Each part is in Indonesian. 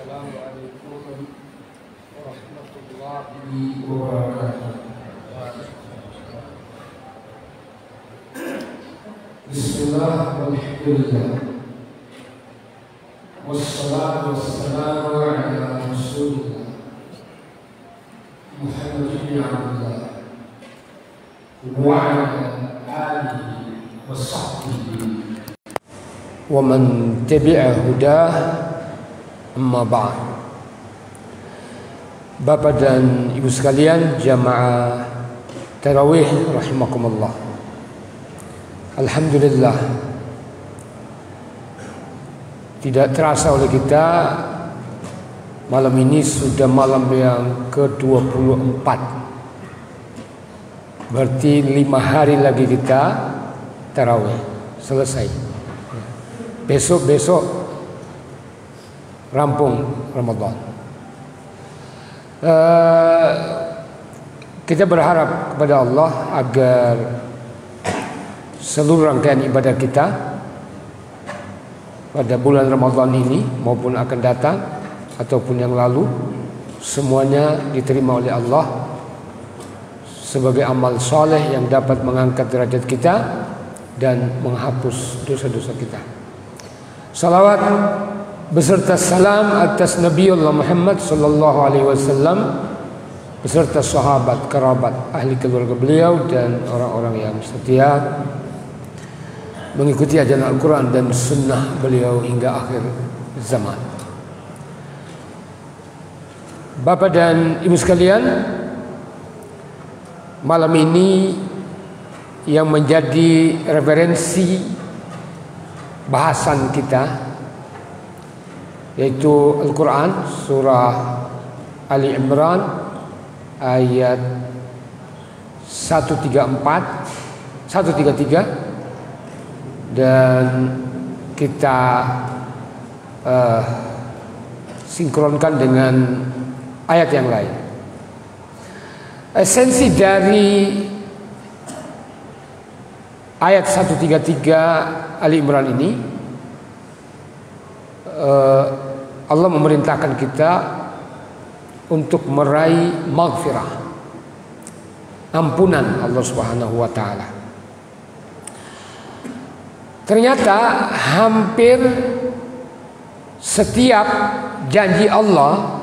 Assalamualaikum warahmatullahi wabarakatuh. Bismillah walhamdulillah wassalatu wassalamu ala rasulillah Muhammad bin Abdullah wa ala alihi wa sahbihi wa man tabi'a hudah, amma ba'd. Bapak dan Ibu sekalian, jamaah tarawih rahimakumullah. Alhamdulillah, tidak terasa oleh kita malam ini sudah malam yang ke-24. Berarti 5 hari lagi kita tarawih selesai. Besok rampung Ramadan. Kita berharap kepada Allah agar seluruh rangkaian ibadah kita pada bulan Ramadan ini maupun akan datang ataupun yang lalu, semuanya diterima oleh Allah sebagai amal soleh yang dapat mengangkat derajat kita dan menghapus dosa-dosa kita. Salawat beserta salam atas Nabiullah Muhammad sallallahu alaihi wasallam beserta sahabat, kerabat, ahli keluarga beliau dan orang-orang yang setia mengikuti ajaran Al-Quran dan sunnah beliau hingga akhir zaman. Bapak dan Ibu sekalian, malam ini yang menjadi referensi bahasan kita yaitu Al-Quran surah Ali Imran ayat 133 dan kita sinkronkan dengan ayat yang lain. Esensi dari ayat 133 Ali Imran ini, Allah memerintahkan kita untuk meraih maghfirah, ampunan Allah Subhanahu wa taala. Ternyata hampir setiap janji Allah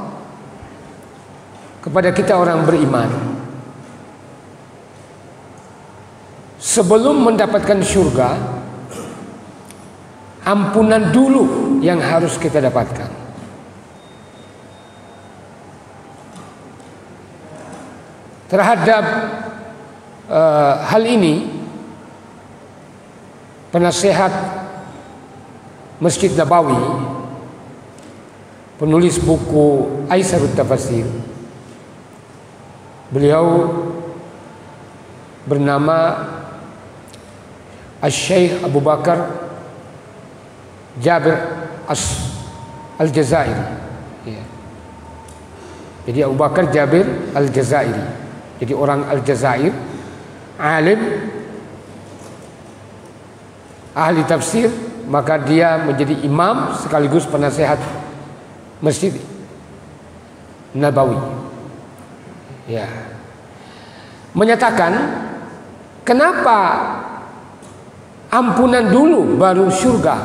kepada kita orang beriman, sebelum mendapatkan surga, ampunan dulu yang harus kita dapatkan. Terhadap hal ini, penasehat Masjid Nabawi, penulis buku Aisarut Tafasir, beliau bernama Asy-Syaikh Abu Bakar Jabir Al-Jazairi. Jadi Abu Bakar Jabir Al-Jazairi. Jadi orang Aljazair, alim, ahli tafsir, maka dia menjadi imam sekaligus penasehat Masjid Nabawi. Ya. Menyatakan kenapa ampunan dulu baru surga?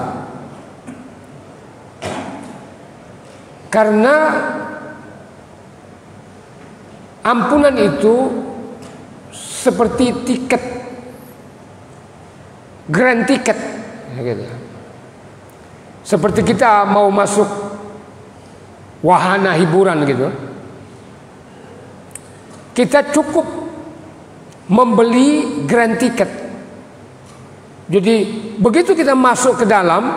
Karena ampunan itu seperti tiket, grand tiket, gitu. Seperti kita mau masuk wahana hiburan gitu. Kita cukup membeli grand tiket. Jadi begitu kita masuk ke dalam,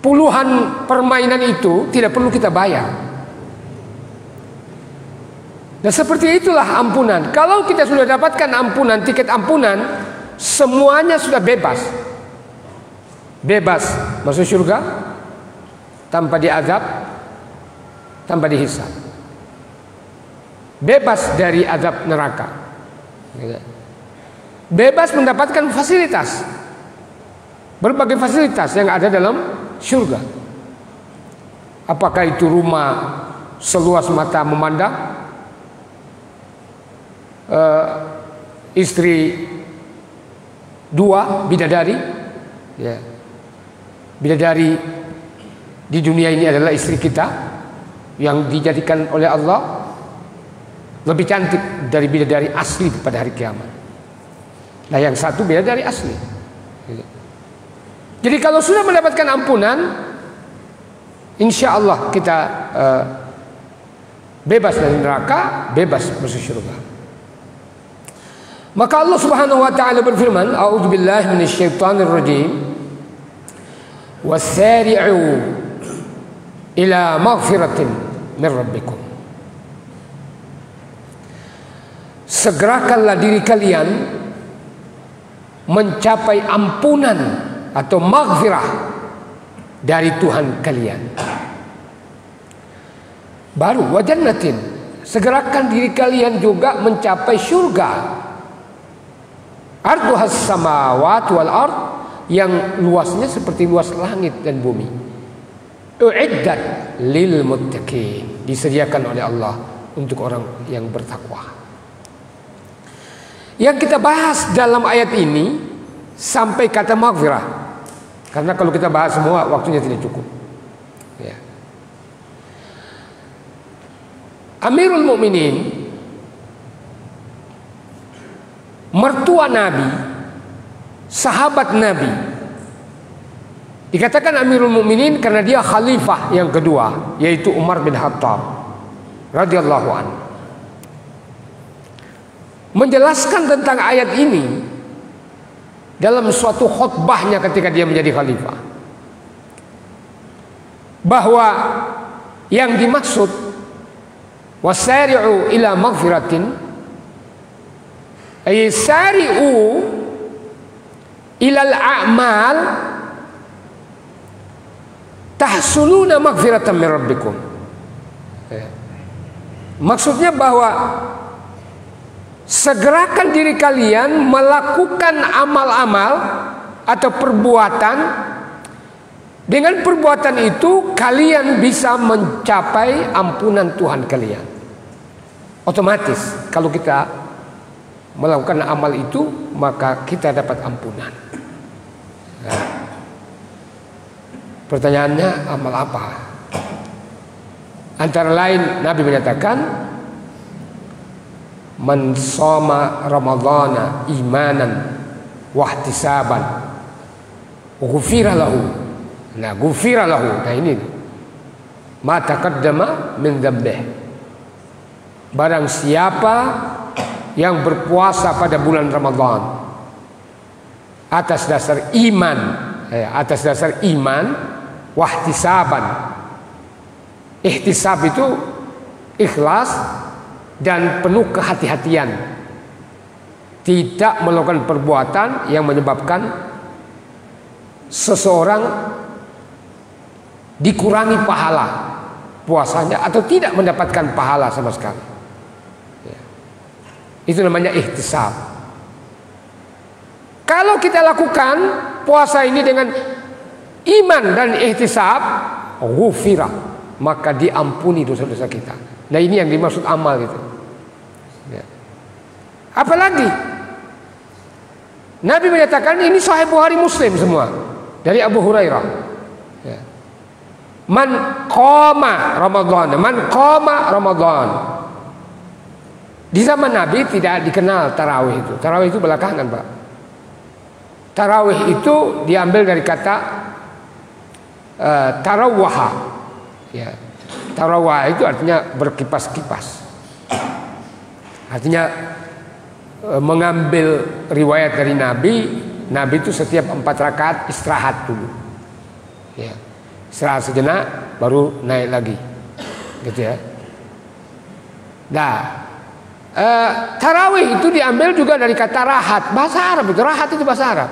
puluhan permainan itu tidak perlu kita bayar. Nah, seperti itulah ampunan. Kalau kita sudah dapatkan ampunan, tiket ampunan, semuanya sudah bebas. Bebas masuk surga tanpa diazab, tanpa dihisab. Bebas dari azab neraka. Bebas mendapatkan fasilitas, berbagai fasilitas yang ada dalam surga. Apakah itu rumah seluas mata memandang, istri 2 bidadari, ya. Bidadari di dunia ini adalah istri kita yang dijadikan oleh Allah lebih cantik dari bidadari asli pada hari kiamat. Nah, yang satu bidadari asli. Jadi kalau sudah mendapatkan ampunan, insya Allah kita bebas dari neraka, bebas masuk surga. Maka Allah Subhanahu wa taala berfirman, a'udzubillahi minasyaitonir rajim. Wasari'u ila maghfiratin min rabbikum. Segerakanlah diri kalian mencapai ampunan atau maghfirah dari Tuhan kalian. Baru wa jannatin, segerakan diri kalian juga mencapai surga. Arduhas samawati wal ard, yang luasnya seperti luas langit dan bumi. Uiddat lil muttaqin, disediakan oleh Allah untuk orang yang bertakwa. Yang kita bahas dalam ayat ini sampai kata maghfirah, karena kalau kita bahas semua waktunya tidak cukup, ya. Amirul Mukminin, mertua Nabi, sahabat Nabi, dikatakan Amirul Mukminin karena dia khalifah yang kedua, yaitu Umar bin Khattab radhiyallahu anhu. Menjelaskan tentang ayat ini dalam suatu khutbahnya ketika dia menjadi khalifah, bahwa yang dimaksud wasari'u ila maghfiratin ay sari'u ilal a'mal tahsuluna maghfiratan min rabbikum. Maksudnya bahwa segerakan diri kalian melakukan amal-amal atau perbuatan. Dengan perbuatan itu kalian bisa mencapai ampunan Tuhan kalian. Otomatis kalau kita melakukan amal itu, maka kita dapat ampunan. Nah, pertanyaannya, amal apa? Antara lain Nabi menyatakan, man shoma ramadhana imanan wahtisaban ghufira lahu. Nah, ghufira lahu. Nah, ini ma taqaddama min dzambih. Barang siapa yang berpuasa pada bulan Ramadan atas dasar iman, wahtisaban. Ihtisab itu ikhlas dan penuh kehati-hatian, tidak melakukan perbuatan yang menyebabkan seseorang dikurangi pahala puasanya atau tidak mendapatkan pahala sama sekali. Itu namanya ihtisab. Kalau kita lakukan puasa ini dengan iman dan ihtisab, ghufira, maka diampuni dosa-dosa kita. Nah, ini yang dimaksud amal itu. Ya. Apalagi Nabi menyatakan, ini Sahih Bukhari Muslim semua, dari Abu Hurairah. Ya. Man qama Ramadan, Di zaman Nabi tidak dikenal tarawih itu. Tarawih itu belakangan, Pak. Tarawih itu diambil dari kata tarawwaha. Ya. Tarawwah itu artinya berkipas-kipas. Artinya mengambil riwayat dari Nabi. Nabi itu setiap 4 rakaat istirahat dulu. Ya. Istirahat sejenak baru naik lagi. Gitu ya. Nah, tarawih itu diambil juga dari kata rahat, bahasa Arab itu. Rahat itu bahasa Arab.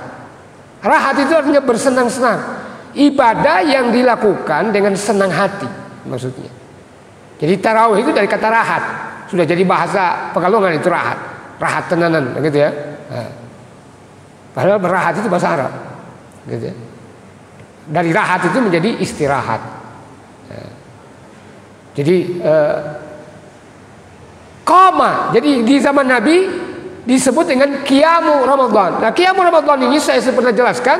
Rahat itu artinya bersenang-senang, ibadah yang dilakukan dengan senang hati, maksudnya. Jadi tarawih itu dari kata rahat, sudah jadi bahasa Pekalongan itu rahat, rahat tenanan, gitu ya. Nah, padahal berahat itu bahasa Arab, gitu ya. Dari rahat itu menjadi istirahat. Nah, Jadi qama, jadi di zaman Nabi disebut dengan qiyamu Ramadan. Nah, qiyamu Ramadan ini saya pernah jelaskan,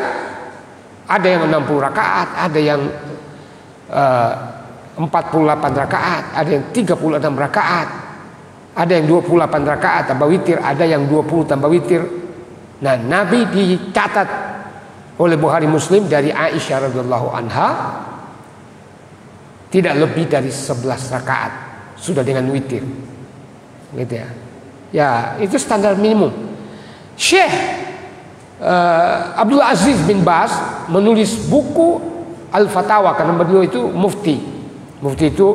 ada yang 60 rakaat, ada yang 48 rakaat, ada yang 36 rakaat, ada yang 28 rakaat tambah witir, ada yang 20 tambah witir. Nah, Nabi dicatat oleh Bukhari Muslim dari Aisyah radhiyallahu anha tidak lebih dari 11 rakaat sudah dengan witir. Gitu ya. Ya, itu standar minimum. Syekh Abdul Aziz bin Baz menulis buku Al-Fatawa karena beliau itu mufti. Mufti itu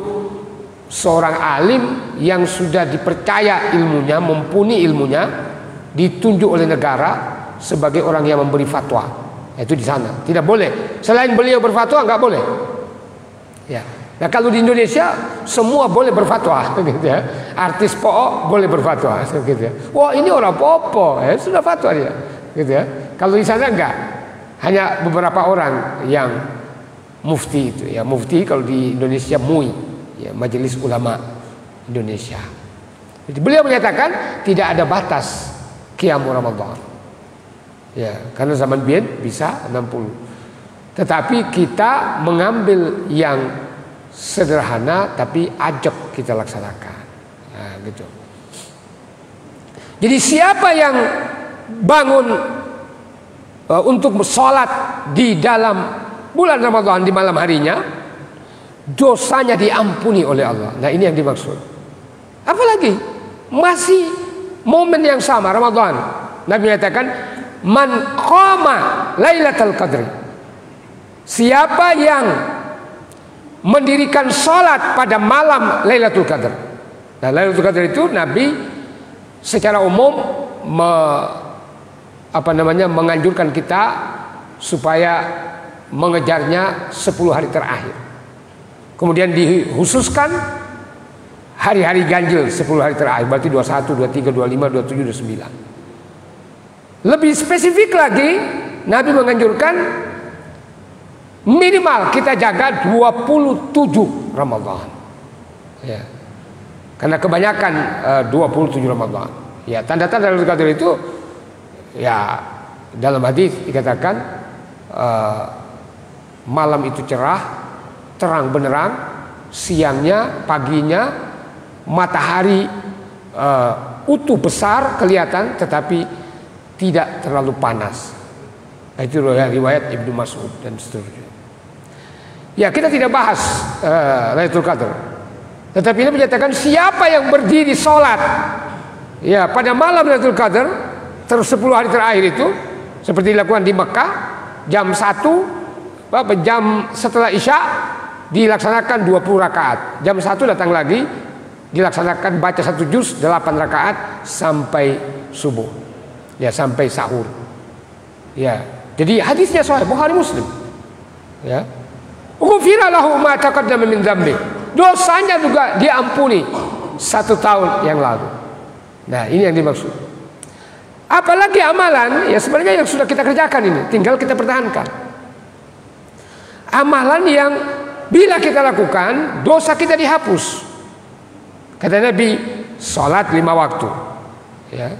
seorang alim yang sudah dipercaya ilmunya, mumpuni ilmunya, ditunjuk oleh negara sebagai orang yang memberi fatwa. Itu di sana. Tidak boleh. Selain beliau berfatwa nggak boleh. Ya. Nah, kalau di Indonesia semua boleh berfatwa, gitu ya. Artis pok boleh berfatwa, gitu ya. Wah, ini orang popo, sudah fatwa dia, gitu ya. Kalau di sana enggak, hanya beberapa orang yang mufti itu, ya mufti kalau di Indonesia MUI, ya Majelis Ulama Indonesia. Jadi beliau menyatakan tidak ada batas qiyamul Ramadan, ya karena zaman biyen bisa 60, tetapi kita mengambil yang sederhana tapi ajak kita laksanakan. Nah, gitu. Jadi siapa yang bangun untuk sholat di dalam bulan Ramadan di malam harinya, dosanya diampuni oleh Allah. Nah, ini yang dimaksud. Apalagi masih momen yang sama Ramadan. Nabi mengatakan, "Man qama Lailatul Qadri." Siapa yang mendirikan sholat pada malam Lailatul Qadar. Nah, Lailatul Qadar itu Nabi secara umum menganjurkan kita supaya mengejarnya 10 hari terakhir. Kemudian dikhususkan hari-hari ganjil 10 hari terakhir, berarti 21, 23, 25, 27, 29. Lebih spesifik lagi, Nabi menganjurkan minimal kita jaga 27 Ramadan. Ya. Karena kebanyakan 27 Ramadan. Ya, tanda-tanda Lailatul Qadar itu ya dalam hadis dikatakan malam itu cerah, terang benderang, siangnya, paginya matahari utuh besar kelihatan tetapi tidak terlalu panas. Nah, itu riwayat Ibnu Mas'ud dan seterusnya. Ya, kita tidak bahas Lailatul Qadar. Tetapi ini menyatakan siapa yang berdiri sholat ya pada malam Lailatul Qadar terus 10 hari terakhir itu seperti dilakukan di Mekah jam 1 jam setelah Isya dilaksanakan 20 rakaat. Jam 1 datang lagi dilaksanakan baca 1 juz 8 rakaat sampai subuh. Ya, sampai sahur. Ya. Jadi hadisnya sahih Bukhari Muslim. Ya. Ghufira lahu ma taqaddama min dzambi. Dosanya juga diampuni 1 tahun yang lalu. Nah, ini yang dimaksud. Apalagi amalan ya sebenarnya yang sudah kita kerjakan ini, tinggal kita pertahankan. Amalan yang bila kita lakukan, dosa kita dihapus. Kata Nabi, sholat 5 waktu. Ya.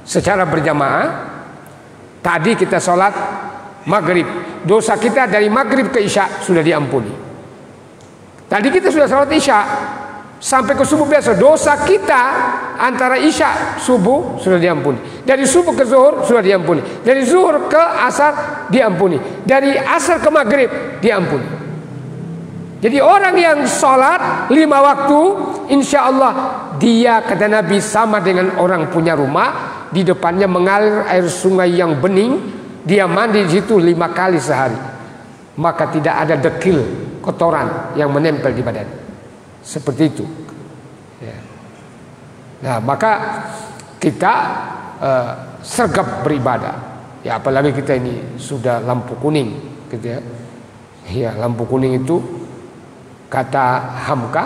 Secara berjamaah. Tadi kita sholat maghrib, dosa kita dari maghrib ke isya sudah diampuni. Tadi kita sudah sholat isya sampai ke subuh biasa, dosa kita antara isya subuh sudah diampuni. Dari subuh ke zuhur sudah diampuni. Dari zuhur ke asar diampuni. Dari asar ke maghrib diampuni. Jadi orang yang sholat 5 waktu, insya Allah dia kata Nabi sama dengan orang punya rumah. Di depannya mengalir air sungai yang bening, dia mandi di situ 5 kali sehari, maka tidak ada dekil kotoran yang menempel di badan. Seperti itu. Ya. Nah, maka kita sergap beribadah. Ya, apalagi kita ini sudah lampu kuning, gitu ya. Ya, lampu kuning itu kata Hamka.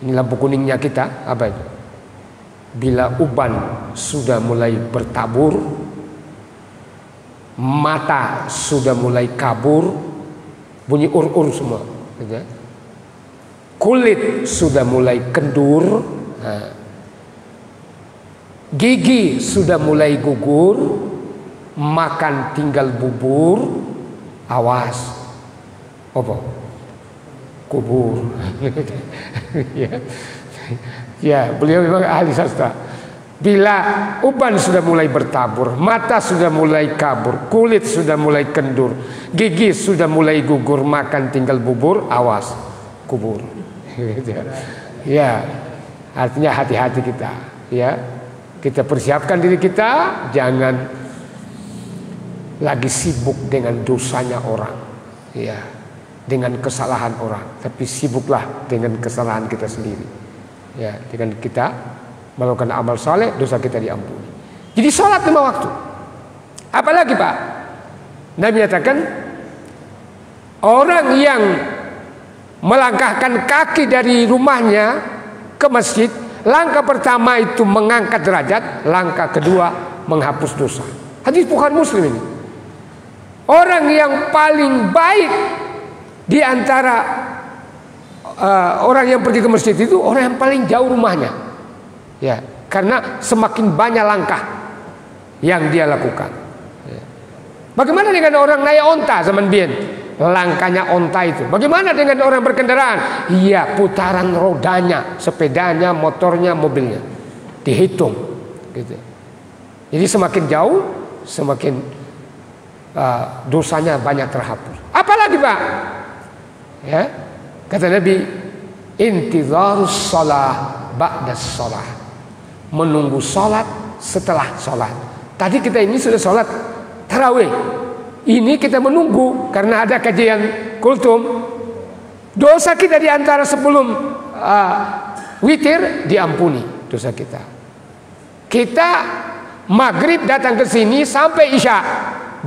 Ini lampu kuningnya kita apa itu? Bila uban sudah mulai bertabur, mata sudah mulai kabur, bunyi ur-ur semua, gitu ya. kulit sudah mulai kendur, gigi sudah mulai gugur, makan tinggal bubur, awas, apa? Kubur. Ya, beliau memang ahli sastra. Bila uban sudah mulai bertabur, mata sudah mulai kabur, kulit sudah mulai kendur, gigi sudah mulai gugur, makan tinggal bubur, awas, kubur. Ya, artinya hati-hati kita. Ya, kita persiapkan diri kita, jangan lagi sibuk dengan dosanya orang. Ya, dengan kesalahan orang, tapi sibuklah dengan kesalahan kita sendiri. Ya, dengan kita melakukan amal saleh, dosa kita diampuni. Jadi sholat 5 waktu. Apalagi Pak, Nabi nyatakan orang yang melangkahkan kaki dari rumahnya ke masjid, langkah pertama itu mengangkat derajat, langkah kedua menghapus dosa. Hadis Bukhari Muslim ini. Orang yang paling baik di antara orang yang pergi ke masjid itu orang yang paling jauh rumahnya, ya, karena semakin banyak langkah yang dia lakukan. Ya. Bagaimana dengan orang naik onta zaman bien, langkahnya onta itu? Bagaimana dengan orang berkendaraan? Iya, putaran rodanya, sepedanya, motornya, mobilnya dihitung, gitu. Jadi semakin jauh, semakin dosanya banyak terhapus. Apalagi Pak? Ya. Kata Nabi, intizarus shalah ba'das shalah, menunggu salat setelah salat. Tadi kita ini sudah salat tarawih, ini kita menunggu karena ada kajian kultum. Dosa kita di antara sebelum witir diampuni dosa kita. Kita maghrib datang ke sini sampai isya,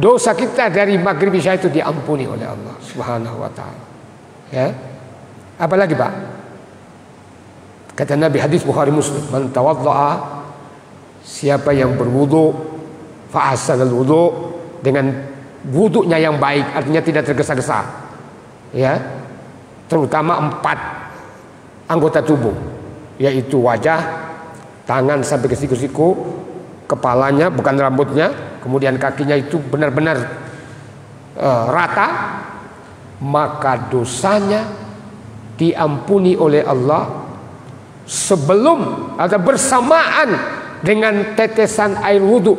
dosa kita dari maghrib isya itu diampuni oleh Allah Subhanahu wa taala. Ya. Apalagi Pak? Kata Nabi, hadis Bukhari Muslim, man tawadda'a, siapa yang berwudu, fa ahsanal wudu, dengan wudunya yang baik, artinya tidak tergesa-gesa. Ya. Terutama 4 anggota tubuh, yaitu wajah, tangan sampai ke siku-siku, kepalanya bukan rambutnya, kemudian kakinya itu benar-benar rata, maka dosanya diampuni oleh Allah sebelum atau bersamaan dengan tetesan air wudhu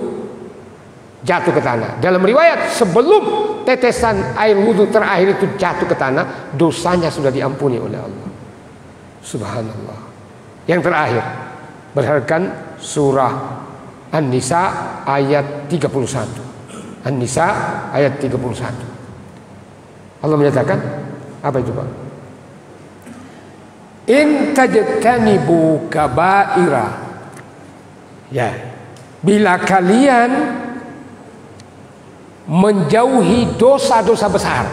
jatuh ke tanah. Dalam riwayat, sebelum tetesan air wudhu terakhir itu jatuh ke tanah, dosanya sudah diampuni oleh Allah. Subhanallah. Yang terakhir, berdasarkan surah An-Nisa ayat 31. An-Nisa ayat 31. Allah menyatakan, apa itu Pak? In tajtanibu kaba'ira, ya, bila kalian menjauhi dosa-dosa besar,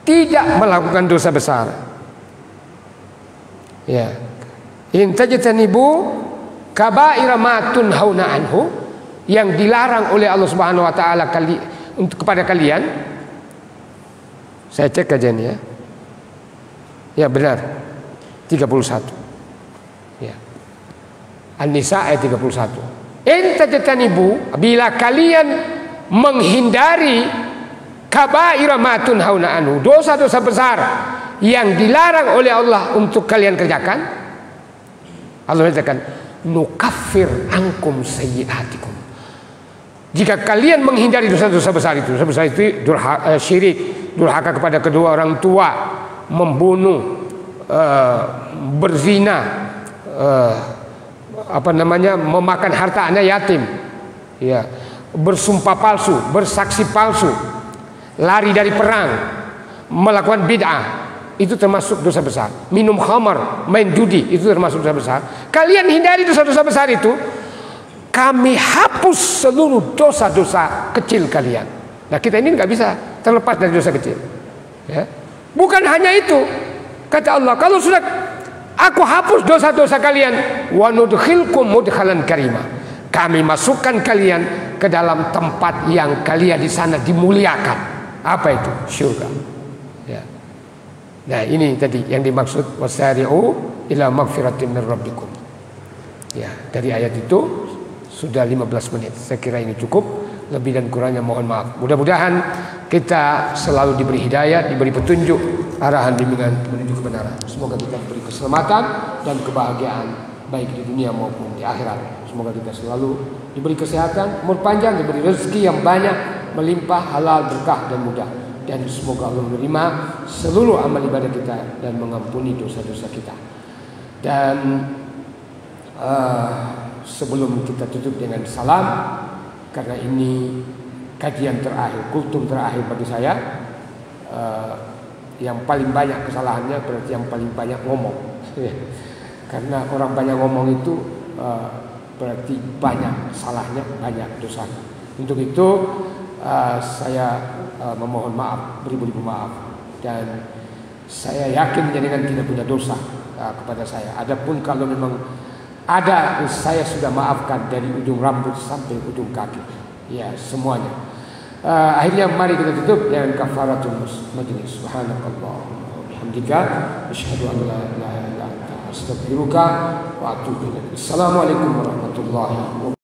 tidak melakukan dosa besar, ya, in tajtanibu kaba'ira ma tunhauna anhu, yang dilarang oleh Allah Subhanahu wa taala untuk kepada kalian. Saya cek aja nih ya. Ya benar, 31. Ya. An-Nisa ayat 31. In tajtanibu, bila kalian menghindari kaba'ira ma tunhauna anhu, dosa-dosa besar yang dilarang oleh Allah untuk kalian kerjakan, Allah mengatakan nukaffir ankum sayyi'atikum. Jika kalian menghindari dosa-dosa besar itu, dosa besar itu syirik, durhaka kepada kedua orang tua, membunuh, berzina, memakan harta anak yatim, ya, bersumpah palsu, bersaksi palsu, lari dari perang, melakukan bid'ah, itu termasuk dosa besar. Minum khamar, main judi, itu termasuk dosa besar. Kalian hindari dosa-dosa besar itu, kami hapus seluruh dosa-dosa kecil kalian. Nah, kita ini nggak bisa terlepas dari dosa kecil. Ya. Bukan hanya itu, kata Allah, kalau sudah aku hapus dosa-dosa kalian, wa nudkhilkum mudkhalan karima, kami masukkan kalian ke dalam tempat yang kalian di sana dimuliakan. Apa itu? Surga. Ya. Nah, ini tadi yang dimaksud wasari'u ila magfiratin min rabbikum. Ya, dari ayat itu sudah 15 menit. Saya kira ini cukup. Lebih dan kurangnya mohon maaf. Mudah-mudahan kita selalu diberi hidayah, diberi petunjuk, arahan bimbingan menuju kebenaran. Semoga kita diberi keselamatan dan kebahagiaan baik di dunia maupun di akhirat. Semoga kita selalu diberi kesehatan, umur panjang, diberi rezeki yang banyak, melimpah, halal, berkah dan mudah. Dan semoga Allah menerima seluruh amal ibadah kita dan mengampuni dosa-dosa kita. Dan sebelum kita tutup dengan salam, karena ini kajian terakhir, kultum terakhir bagi saya, yang paling banyak kesalahannya berarti yang paling banyak ngomong. Karena orang banyak ngomong itu berarti banyak salahnya, banyak dosanya. Untuk itu saya memohon maaf, beribu-ribu maaf, dan saya yakin jenengan tidak punya dosa kepada saya. Adapun kalau memang ada, saya sudah maafkan dari ujung rambut sampai ujung kaki, ya semuanya. Akhirnya mari kita tutup dengan kafaratul majlis. Subhanakallah wa bihamdika asyhadu an la ilaha illa anta astaghfiruka wa atubu ilaik. Assalamualaikum warahmatullahi wabarakatuh.